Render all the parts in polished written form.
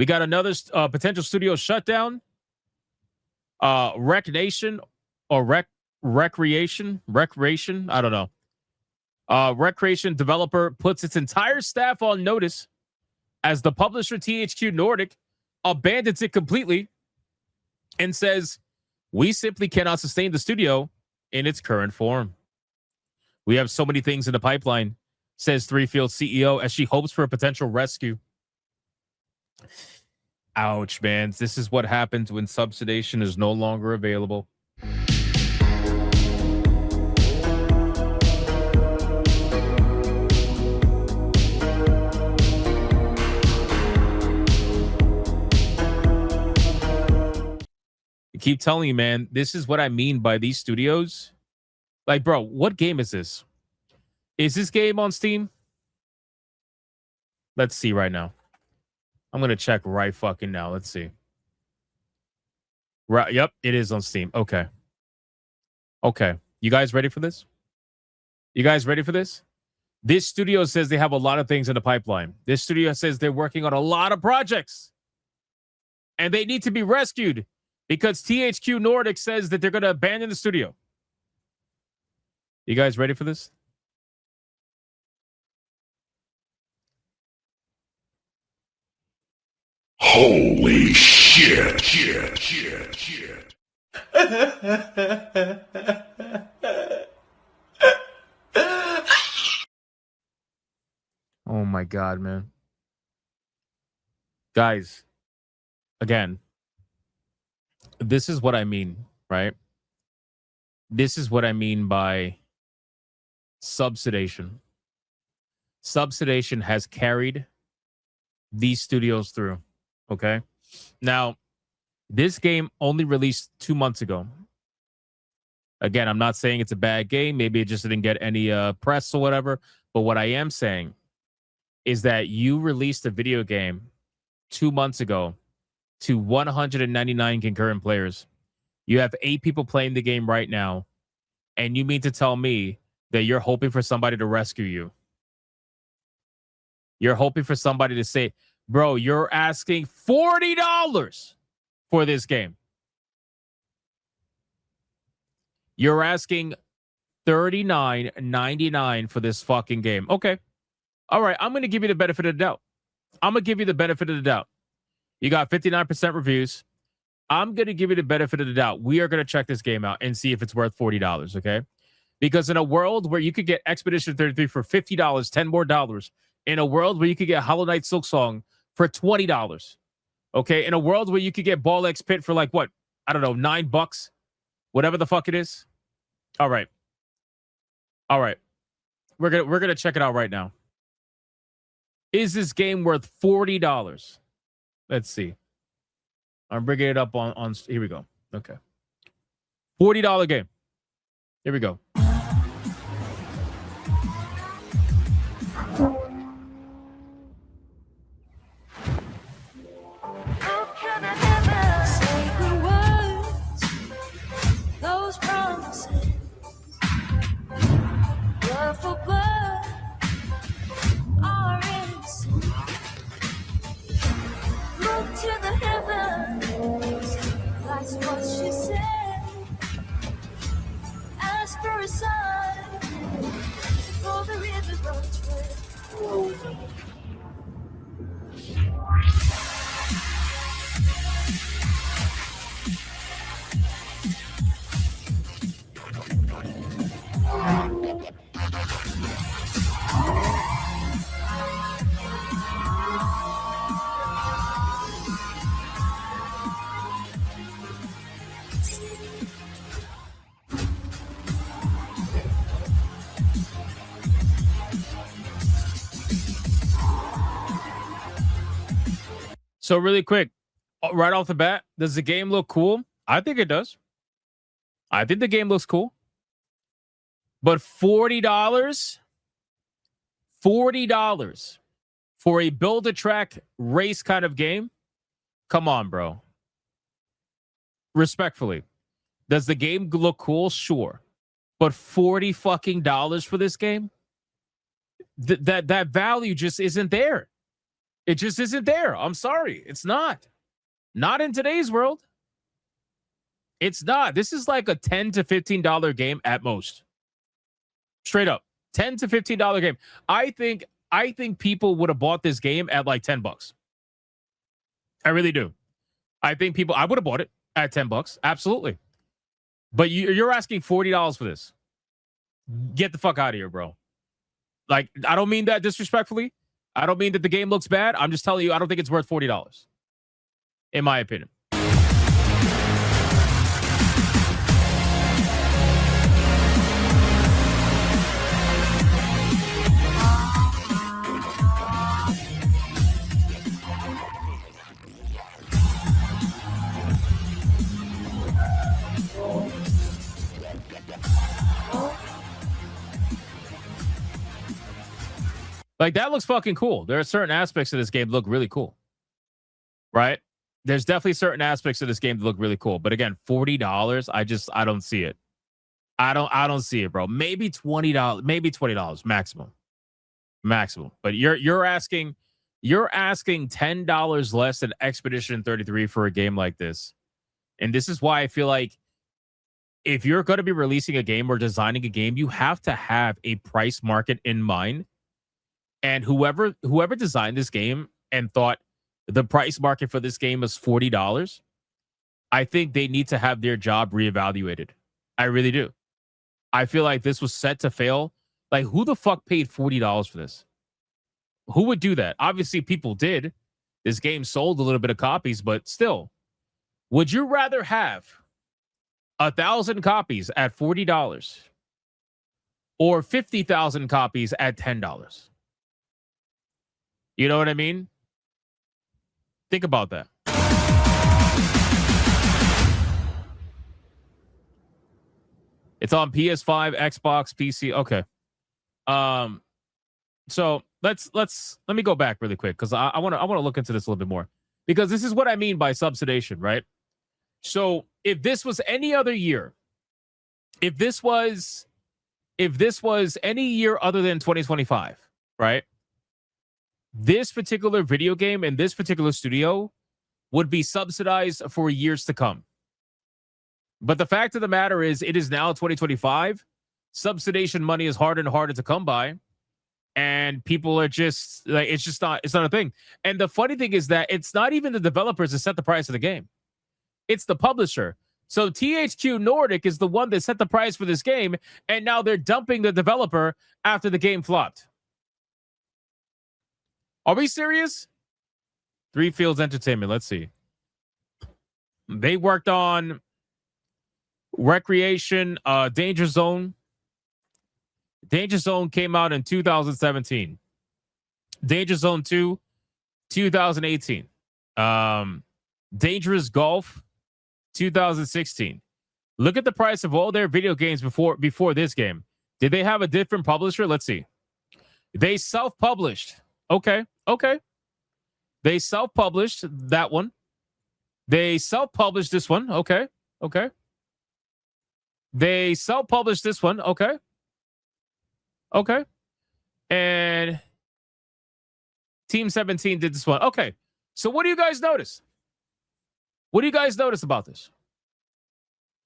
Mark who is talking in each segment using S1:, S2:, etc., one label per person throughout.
S1: We got another potential studio shutdown. Wreckreation or Wreckreation. I don't know. Wreckreation developer puts its entire staff on notice as the publisher THQ Nordic abandons it completely and says, we simply cannot sustain the studio in its current form. We have so many things in the pipeline, says Threefield CEO, as she hopes for a potential rescue. Ouch, man. This is what happens when subsidization is no longer available. I keep telling you, man, this is what I mean by these studios. Like, bro, what game is this? Is this game on Steam? Let's see right now. I'm going to check right fucking now. Let's see. Right. Yep, it is on Steam. Okay. Okay. You guys ready for this? You guys ready for this? This studio says they have a lot of things in the pipeline. This studio says they're working on a lot of projects. And they need to be rescued because THQ Nordic says that they're going to abandon the studio. You guys ready for this?
S2: Holy shit.
S1: Oh my God, man. Guys, again, this is what I mean, right? This is what I mean by subsidization. Subsidization has carried these studios through. Okay. Now, this game only released 2 months ago. Again, I'm not saying it's a bad game. Maybe it just didn't get any press or whatever. But what I am saying is that you released a video game 2 months ago to 199 concurrent players. You have 8 people playing the game right now. And you mean to tell me that you're hoping for somebody to rescue you? You're hoping for somebody to say, bro, you're asking $40 for this game. You're asking $39.99 for this fucking game. Okay. All right. I'm going to give you the benefit of the doubt. I'm going to give you the benefit of the doubt. You got 59% reviews. I'm going to give you the benefit of the doubt. We are going to check this game out and see if it's worth $40, okay? Because in a world where you could get Expedition 33 for $50, $10 more, in a world where you could get Hollow Knight Silksong for $20, okay? In a world where you could get Ball X Pit for like, what? I don't know, $9, whatever the fuck it is. All right. All right. We're gonna check it out right now. Is this game worth $40? Let's see. I'm bringing it up on here we go. Okay. $40 game. Here we go. So really quick, right off the bat, does the game look cool? I think it does. I think the game looks cool. But $40? $40 for a build-a-track race kind of game? Come on, bro. Respectfully. Does the game look cool? Sure. But $40 fucking dollars for this game? That value just isn't there. It just isn't there. I'm sorry. It's not. Not in today's world. It's not. This is like a $10 to $15 game at most. Straight up. $10 to $15 game. I think people would have bought this game at like $10. I really do. I would have bought it at $10. Absolutely. But you're asking $40 for this. Get the fuck out of here, bro. Like, I don't mean that disrespectfully. I don't mean that the game looks bad. I'm just telling you, I don't think it's worth $40, in my opinion. Like, that looks fucking cool. There are certain aspects of this game that look really cool. Right? There's definitely certain aspects of this game that look really cool. But again, $40, I don't see it. I don't see it, bro. Maybe $20, maybe $20 maximum. Maximum. But you're asking $10 less than Expedition 33 for a game like this. And this is why I feel like if you're going to be releasing a game or designing a game, you have to have a price market in mind. And whoever designed this game and thought the price market for this game is $40, I think they need to have their job reevaluated. I really do. I feel like this was set to fail. Like, who the fuck paid $40 for this? Who would do that? Obviously, people did. This game sold a little bit of copies, but still, would you rather have 1,000 copies at $40 or 50,000 copies at $10? You know what I mean? Think about that. It's on PS5, Xbox, PC. Okay. So let me go back really quick because I want to look into this a little bit more, because this is what I mean by subsidization, right? So if this was any other year, if this was any year other than 2025, right? This particular video game and this particular studio would be subsidized for years to come. But the fact of the matter is, it is now 2025. Subsidization money is harder and harder to come by. And people are just like, it's not a thing. And the funny thing is that it's not even the developers that set the price of the game. It's the publisher. So THQ Nordic is the one that set the price for this game. And now they're dumping the developer after the game flopped. Are we serious? Three Fields Entertainment. Let's see. They worked on Wreckreation, Danger Zone. Danger Zone came out in 2017. Danger Zone 2, 2018. Dangerous Golf, 2016. Look at the price of all their video games before this game. Did they have a different publisher? Let's see. They self-published. Okay. They self-published that one. They self-published this one. Okay. They self-published this one. Okay. And Team 17 did this one. Okay. So what do you guys notice? What do you guys notice about this?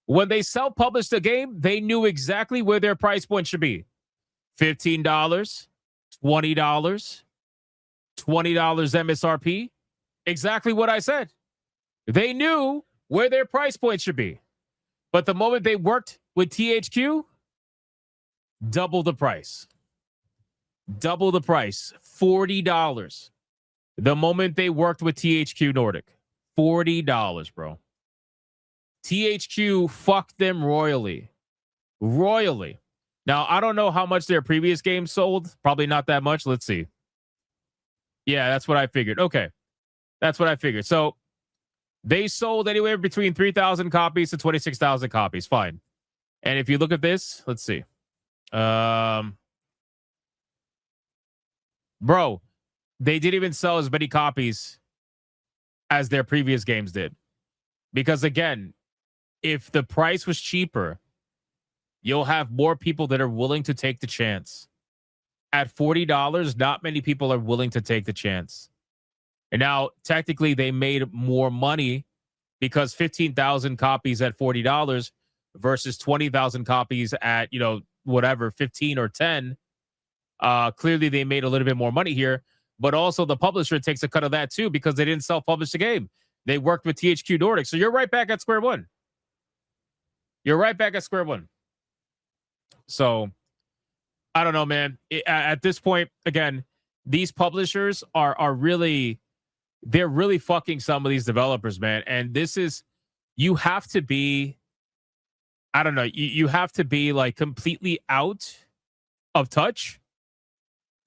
S1: When they self-published the game, they knew exactly where their price point should be. $15, $20, $20 MSRP. Exactly what I said. They knew where their price point should be. But the moment they worked with THQ, double the price. Double the price. $40. The moment they worked with THQ Nordic. $40, bro. THQ fucked them royally. Royally. Now, I don't know how much their previous game sold. Probably not that much. Let's see. Yeah, that's what I figured. Okay. That's what I figured. So they sold anywhere between 3,000 copies to 26,000 copies. Fine. And if you look at this, let's see. Bro, they didn't even sell as many copies as their previous games did. Because again, if the price was cheaper, you'll have more people that are willing to take the chance. At $40, not many people are willing to take the chance. And now technically they made more money because 15,000 copies at $40 versus 20,000 copies at, whatever, 15 or 10. Clearly they made a little bit more money here, but also the publisher takes a cut of that too because they didn't self-publish the game. They worked with THQ Nordic. So you're right back at square one. You're right back at square one. So I don't know, man. At this point, again, these publishers are really, they're really fucking some of these developers, man. And this is, you have to be, I don't know, you have to be like completely out of touch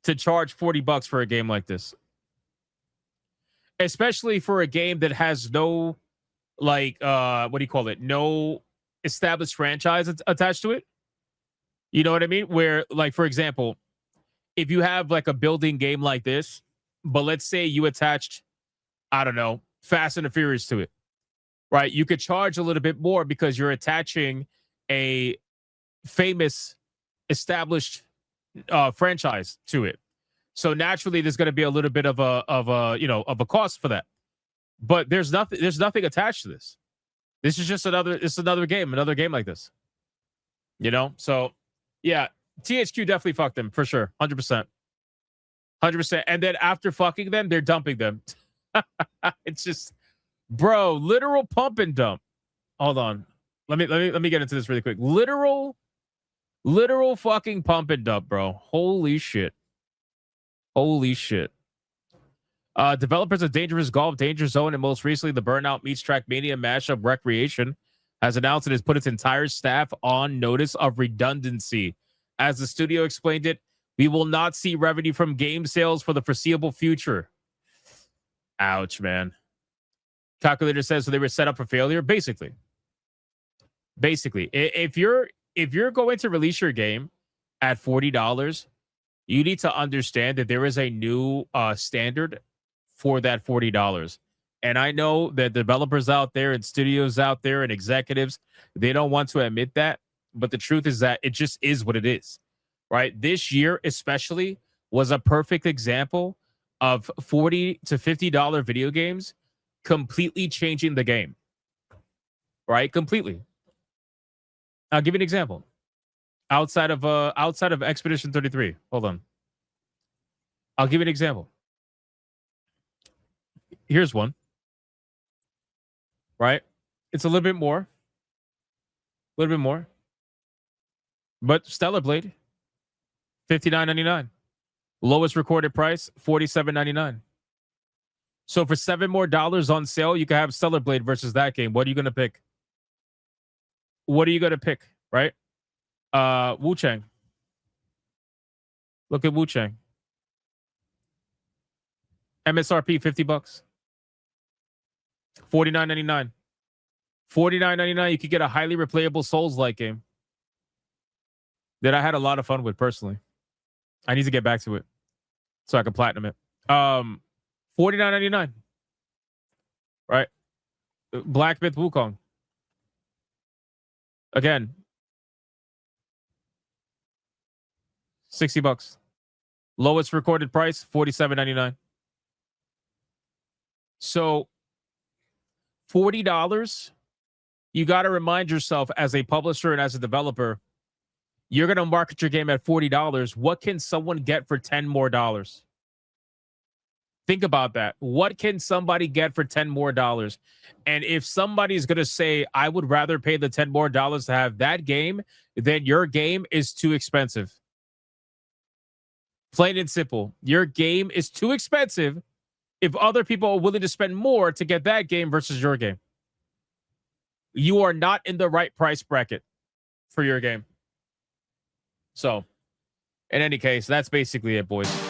S1: to charge $40 for a game like this. Especially for a game that has no, like, what do you call it? No established franchise attached to it. You know what I mean? Where, like, for example, if you have like a building game like this, but let's say you attached, I don't know, Fast and the Furious to it, right? You could charge a little bit more because you're attaching a famous established franchise to it. So naturally, there's going to be a little bit of a cost for that. But there's nothing attached to this. This is just another game like this. So yeah, THQ definitely fucked them for sure, 100%. And then after fucking them, they're dumping them. It's just, bro, literal pump and dump. Hold on, let me get into this really quick. Literal fucking pump and dump, bro. Holy shit. Developers of Dangerous Golf, Danger Zone, and most recently the Burnout meets Trackmania mashup Wreckreation has announced it has put its entire staff on notice of redundancy. As the studio explained it, we will not see revenue from game sales for the foreseeable future. Ouch, man. Calculator says so they were set up for failure. Basically, if you're going to release your game at $40, you need to understand that there is a new standard for that $40. And I know that developers out there and studios out there and executives, they don't want to admit that. But the truth is that it just is what it is, right? This year especially was a perfect example of $40 to $50 video games completely changing the game, right? Completely. I'll give you an example. Outside of Expedition 33. Hold on. I'll give you an example. Here's one. Right? It's a little bit more. But Stellar Blade, $59.99. Lowest recorded price, $47.99. So for $7 more on sale, you can have Stellar Blade versus that game. What are you going to pick? Right? Wu Chang. Look at Wu Chang. MSRP $50. $49.99. $49.99. You could get a highly replayable Souls-like game that I had a lot of fun with personally. I need to get back to it so I can platinum it. $49.99. Right? Black Myth Wukong. Again, $60. Lowest recorded price, $47.99. So $40, you got to remind yourself as a publisher and as a developer, you're going to market your game at $40. What can someone get for $10 more? Think about that. What can somebody get for $10 more? And if somebody's going to say, I would rather pay the $10 more to have that game, then your game is too expensive. Plain and simple. Your game is too expensive if other people are willing to spend more to get that game versus your game. You are not in the right price bracket for your game. So, in any case, that's basically it, boys.